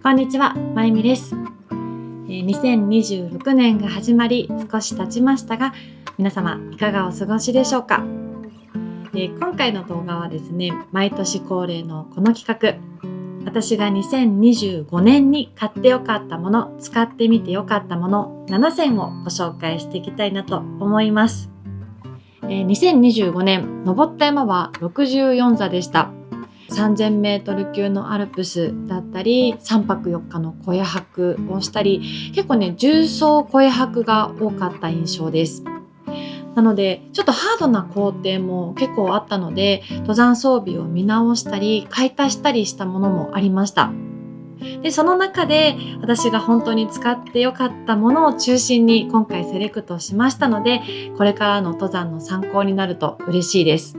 こんにちは、まゆみです。2026年が始まり少し経ちましたが、皆様いかがお過ごしでしょうか。今回の動画はですね、毎年恒例のこの企画、私が2025年に買ってよかったもの、使ってみてよかったもの7選をご紹介していきたいなと思います。2025年登った山は64座でした。3000メートル級のアルプスだったり、3泊4日の小屋泊をしたり、結構ね、重装小屋泊が多かった印象です。なので、ちょっとハードな工程も結構あったので、登山装備を見直したり、買い足したりしたものもありました。で、その中で私が本当に使ってよかったものを中心に今回セレクトしましたので、これからの登山の参考になると嬉しいです。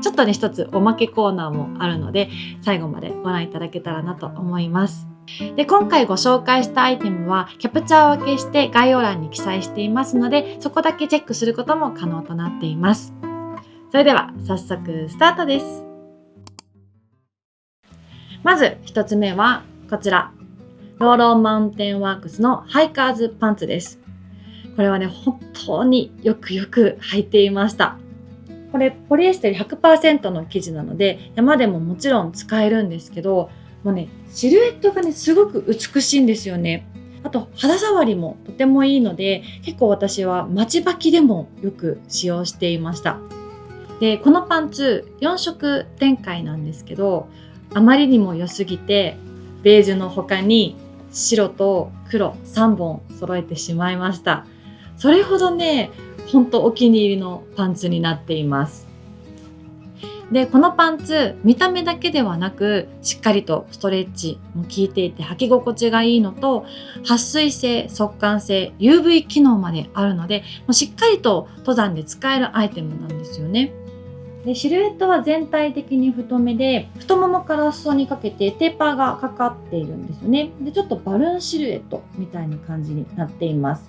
ちょっとね、一つおまけコーナーもあるので、最後までご覧いただけたらなと思います。で、今回ご紹介したアイテムはキャプチャー分けして概要欄に記載していますので、そこだけチェックすることも可能となっています。それでは早速スタートです。まず一つ目はこちら、ローローマウンテンワークスのハイカーズパンツです。これはね、本当によく履いていました。これポリエステル 100% の生地なので、山でももちろん使えるんですけど、もうね、シルエットがね、すごく美しいんですよね。あと肌触りもとてもいいので、結構私は待ち履きでもよく使用していました。で、このパンツ4色展開なんですけど、あまりにも良すぎて、ベージュの他に白と黒3本揃えてしまいました。それほどね、本当お気に入りのパンツになっています。で、このパンツ見た目だけではなく、しっかりとストレッチも効いていて履き心地がいいのと、撥水性、速乾性、UV 機能まであるので、もうしっかりと登山で使えるアイテムなんですよね。で、シルエットは全体的に太めで、太ももから裾にかけてテーパーがかかっているんですよね。で、ちょっとバルーンシルエットみたいな感じになっています。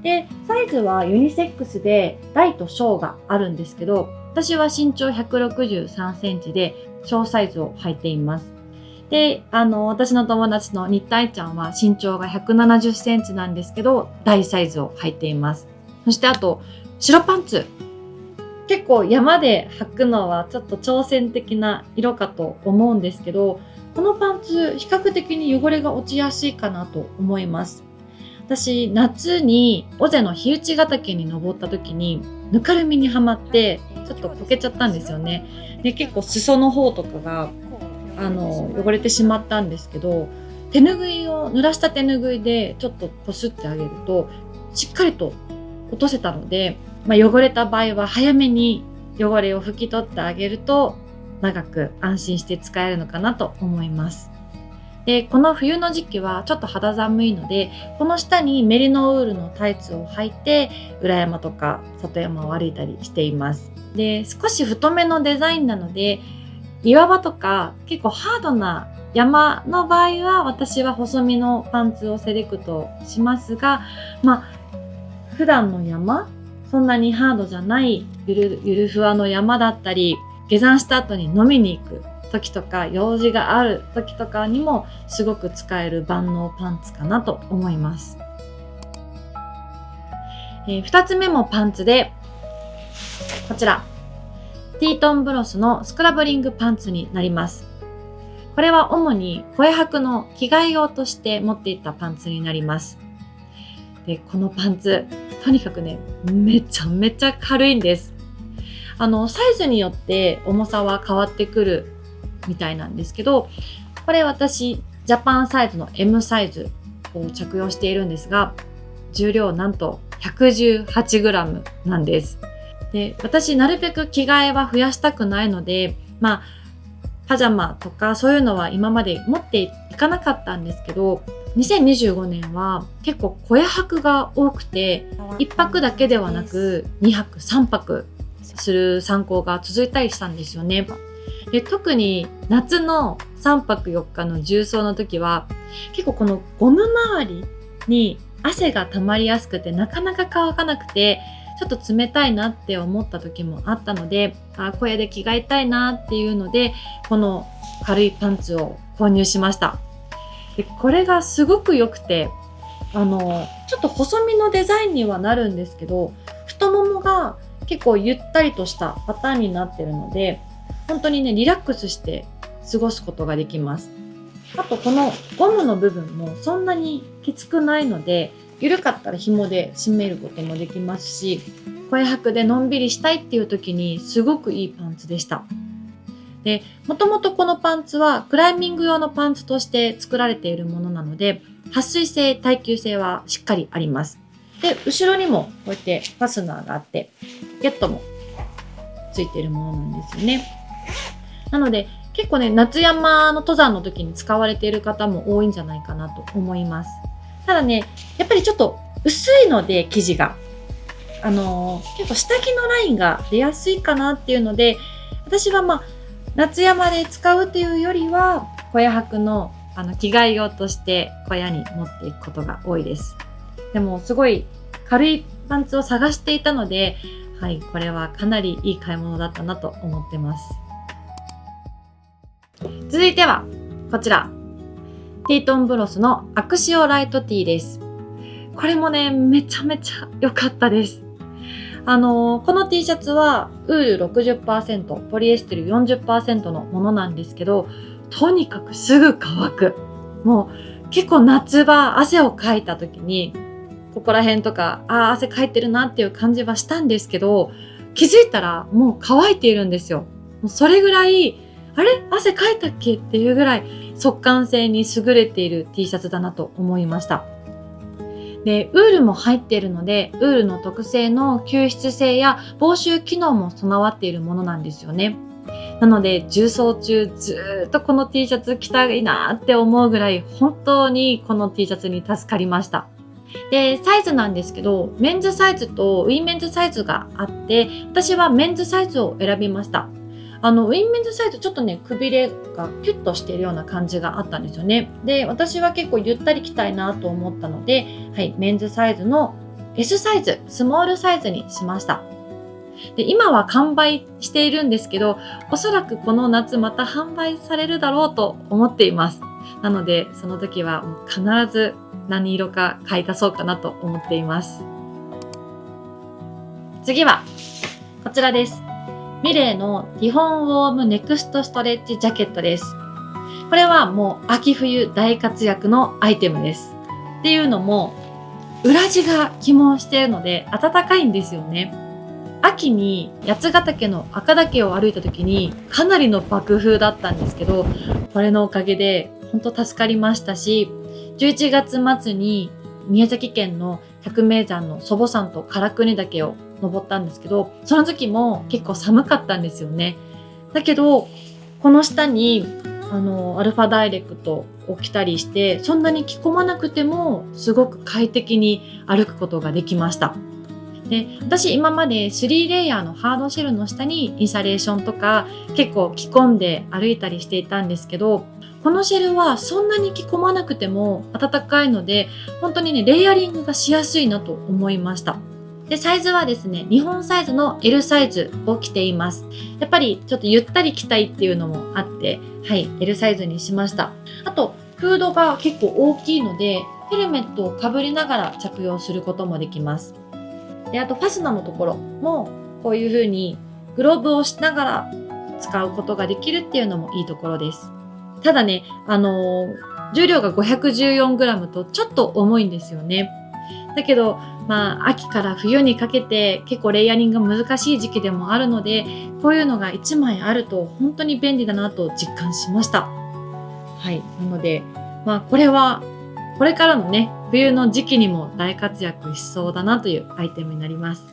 で、サイズはユニセックスで大と小があるんですけど、私は身長163センチで小サイズを履いています。で、私の友達の新田愛ちゃんは身長が170センチなんですけど、大サイズを履いています。そしてあと、白パンツ。結構山で履くのはちょっと挑戦的な色かと思うんですけど、このパンツ比較的に汚れが落ちやすいかなと思います。私、夏に尾瀬の日内ヶ岳に登った時にぬかるみにはまってちょっとこけちゃったんですよね。で、結構裾の方とかが汚れてしまったんですけど、濡らした手拭いでちょっとこすってあげるとしっかりと落とせたので、汚れた場合は早めに汚れを拭き取ってあげると長く安心して使えるのかなと思います。で、この冬の時期はちょっと肌寒いので、この下にメリノウールのタイツを履いて裏山とか里山を歩いたりしています。で、少し太めのデザインなので、岩場とか結構ハードな山の場合は私は細身のパンツをセレクトしますが、普段の山、そんなにハードじゃないゆるふわの山だったり、下山した後に飲みに行く時とか用事がある時とかにもすごく使える万能パンツかなと思います。2つ目もパンツで、こちらティートンブロスのスクラブリングパンツになります。これは主に小屋泊の着替え用として持っていたパンツになります。で、このパンツとにかくね、めちゃめちゃ軽いんです。サイズによって重さは変わってくるみたいなんですけど、これ私ジャパンサイズの M サイズを着用しているんですが、重量なんと 118g なんです。で、私なるべく着替えは増やしたくないので、パジャマとかそういうのは今まで持っていかなかったんですけど、2025年は結構小屋泊が多くて、1泊だけではなく2泊3泊する参考が続いたりしたんですよね。で、特に夏の3泊4日の重装の時は結構このゴム周りに汗が溜まりやすくてなかなか乾かなくて、ちょっと冷たいなって思った時もあったので、小屋で着替えたいなっていうので、この軽いパンツを購入しました。でこれがすごく良くて、ちょっと細身のデザインにはなるんですけど、太ももが結構ゆったりとしたパターンになってるので、本当にねリラックスして過ごすことができます。あとこのゴムの部分もそんなにきつくないので、緩かったら紐で締めることもできますし、声拍でのんびりしたいっていう時にすごくいいパンツでした。で、もともとこのパンツはクライミング用のパンツとして作られているものなので、撥水性、耐久性はしっかりあります。で、後ろにもこうやってファスナーがあって、ポケットもついているものなんですよね。なので、結構ね、夏山の登山の時に使われている方も多いんじゃないかなと思います。ただね、やっぱりちょっと薄いので生地が、結構下着のラインが出やすいかなっていうので、私は夏山で使うというよりは、小屋泊の着替え用として小屋に持っていくことが多いです。でもすごい軽いパンツを探していたので、はい、これはかなりいい買い物だったなと思ってます。続いてはこちら、ティートンブロスのアクシオライトティーです。これもね、めちゃめちゃ良かったです。この T シャツはウール 60%、ポリエステル 40% のものなんですけど、とにかくすぐ乾く。もう結構夏場汗をかいた時に、ここら辺とか、汗かいてるなっていう感じはしたんですけど、気づいたらもう乾いているんですよ。もうそれぐらい、汗かいたっけっていうぐらい速乾性に優れている T シャツだなと思いました。で、ウールも入っているので、ウールの特性の吸湿性や防臭機能も備わっているものなんですよね。なので、重装中ずっとこの T シャツ着たいなって思うぐらい、本当にこの T シャツに助かりました。で、サイズなんですけど、メンズサイズとウィメンズサイズがあって、私はメンズサイズを選びました。ウィンメンズサイズちょっとね、くびれがキュッとしているような感じがあったんですよね。で、私は結構ゆったり着たいなと思ったので、はい、メンズサイズの S サイズ、スモールサイズにしました。で、今は完売しているんですけど、おそらくこの夏また販売されるだろうと思っています。なので、その時はもう必ず何色か買い足そうかなと思っています。次はこちらです。ミレーのティフォンウォームネクストストレッチジャケットです。これはもう秋冬大活躍のアイテムです。っていうのも、裏地が起毛しているので暖かいんですよね。秋に八ヶ岳の赤岳を歩いた時にかなりの爆風だったんですけど、これのおかげで本当助かりましたし、11月末に宮崎県の百名山の祖母山と唐国岳を登ったんですけど、その時も結構寒かったんですよね。だけどこの下にアルファダイレクトを着たりして、そんなに着込まなくてもすごく快適に歩くことができました。で、私今まで3レイヤーのハードシェルの下にインサレーションとか結構着込んで歩いたりしていたんですけど、このシェルはそんなに着込まなくても暖かいので、本当にねレイヤリングがしやすいなと思いました。で、サイズはですね、日本サイズの L サイズを着ています。やっぱりちょっとゆったり着たいっていうのもあって、はい、L サイズにしました。あと、フードが結構大きいので、ヘルメットをかぶりながら着用することもできます。で、あとファスナーのところも、こういう風にグローブをしながら使うことができるっていうのもいいところです。ただね、重量が 514g とちょっと重いんですよね。だけど、秋から冬にかけて結構レイヤリングが難しい時期でもあるので、こういうのが1枚あると本当に便利だなと実感しました。はい。なので、これはこれからのね、冬の時期にも大活躍しそうだなというアイテムになります。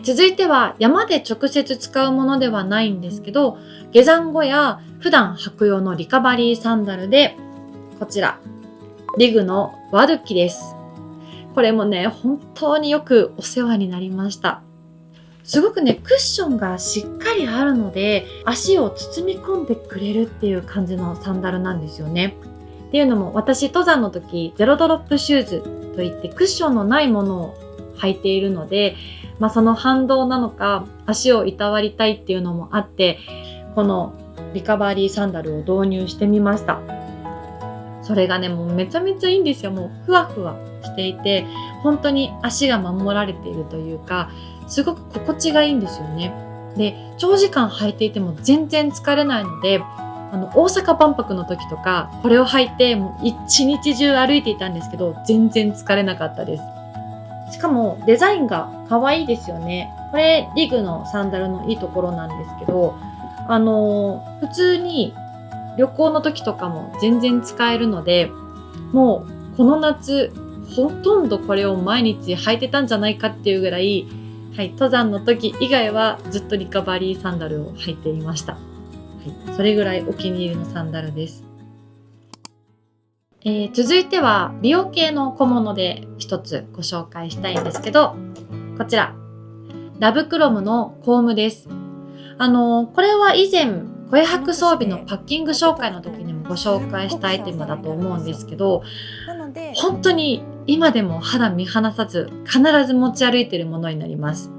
続いては山で直接使うものではないんですけど、下山後や普段履く用のリカバリーサンダルで、こちらリグのワドゥキです。これもね、本当によくお世話になりました。すごくね、クッションがしっかりあるので、足を包み込んでくれるっていう感じのサンダルなんですよね。っていうのも、私登山の時ゼロドロップシューズといってクッションのないものを履いているので、その反動なのか足をいたわりたいっていうのもあって、このリカバリーサンダルを導入してみました。それがね、もうめちゃめちゃいいんですよ。もうふわふわしていて、本当に足が守られているというか、すごく心地がいいんですよね。で、長時間履いていても全然疲れないので、大阪万博の時とかこれを履いてもう一日中歩いていたんですけど、全然疲れなかったです。しかもデザインが可愛いですよね。これリグのサンダルのいいところなんですけど、普通に旅行の時とかも全然使えるので、もうこの夏ほとんどこれを毎日履いてたんじゃないかっていうぐらい、登山の時以外はずっとリカバリーサンダルを履いていました。それぐらいお気に入りのサンダルです。続いては美容系の小物で一つご紹介したいんですけど、こちらラブクロムのコームです。これは以前声白装備のパッキング紹介の時にもご紹介したアイテムだと思うんですけど、本当に今でも肌見放さず必ず持ち歩いているものになります。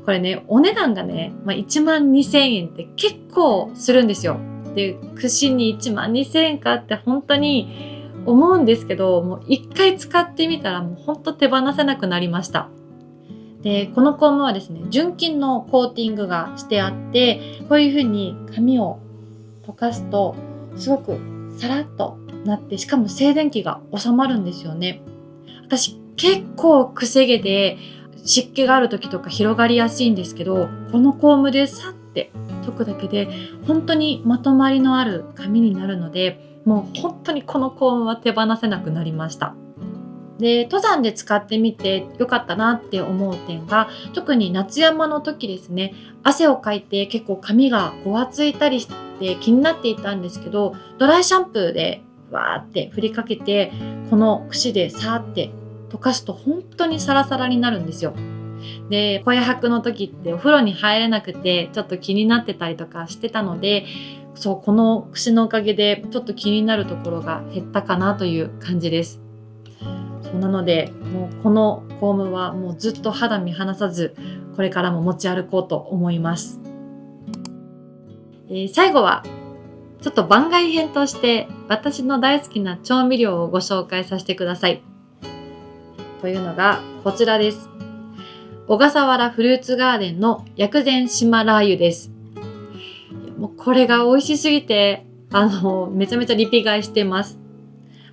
これね、お値段がね、12,000円って結構するんですよ。で、串に12,000円かって本当に思うんですけど、もう一回使ってみたらもう本当手放せなくなりました。で、このコームはですね、純金のコーティングがしてあって、こういう風に髪を溶かすとすごくサラッとなって、しかも静電気が収まるんですよね。私結構くせ毛で湿気がある時とか広がりやすいんですけど、このコームでサッて解くだけで本当にまとまりのある髪になるので、もう本当にこのコームは手放せなくなりました。で、登山で使ってみて良かったなって思う点が、特に夏山の時ですね、汗をかいて結構髪がごわついたりして気になっていたんですけど、ドライシャンプーでわーって振りかけて、この櫛でさーって溶かすと本当にサラサラになるんですよ。で、声白の時ってお風呂に入れなくてちょっと気になってたりとかしてたので、この櫛のおかげでちょっと気になるところが減ったかなという感じです。なので、もうこのコームはもうずっと肌見放さず、これからも持ち歩こうと思います。最後はちょっと番外編として私の大好きな調味料をご紹介させてください。というのがこちらです。小笠原フルーツガーデンの薬膳島ラー油です。もうこれが美味しすぎてめちゃめちゃリピ買いしてます。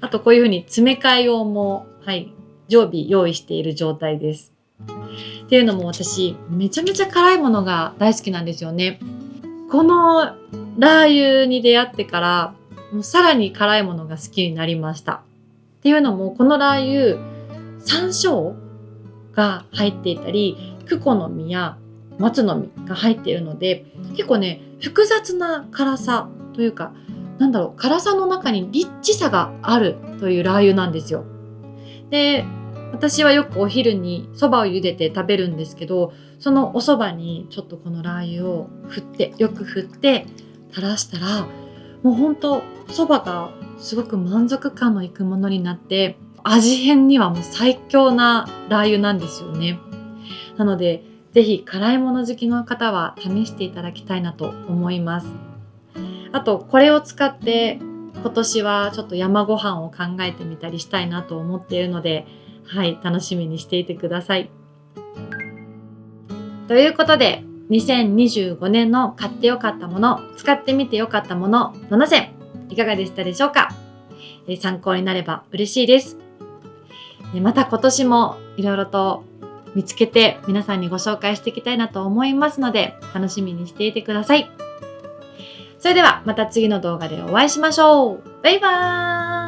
あとこういう風に詰め替え用も常備用意している状態です。っていうのも私めちゃめちゃ辛いものが大好きなんですよね。このラー油に出会ってからもうさらに辛いものが好きになりました。っていうのもこのラー油山椒が入っていたり、クコの実や松の実が入っているので、結構ね複雑な辛さというか、辛さの中にリッチさがあるというラー油なんですよ。で、私はよくお昼にそばを茹でて食べるんですけど、そのおそばにちょっとこのラー油をよく振って垂らしたら、もうほんとそばがすごく満足感のいくものになって、味変にはもう最強なラー油なんですよね。なのでぜひ辛いもの好きの方は試していただきたいなと思います。あとこれを使って今年はちょっと山ご飯を考えてみたりしたいなと思っているので、楽しみにしていてください。ということで、2025年の買ってよかったもの、使ってみてよかったもの7選いかがでしたでしょうか。参考になれば嬉しいです。また今年もいろいろと見つけて皆さんにご紹介していきたいなと思いますので、楽しみにしていてください。それではまた次の動画でお会いしましょう。バイバーイ。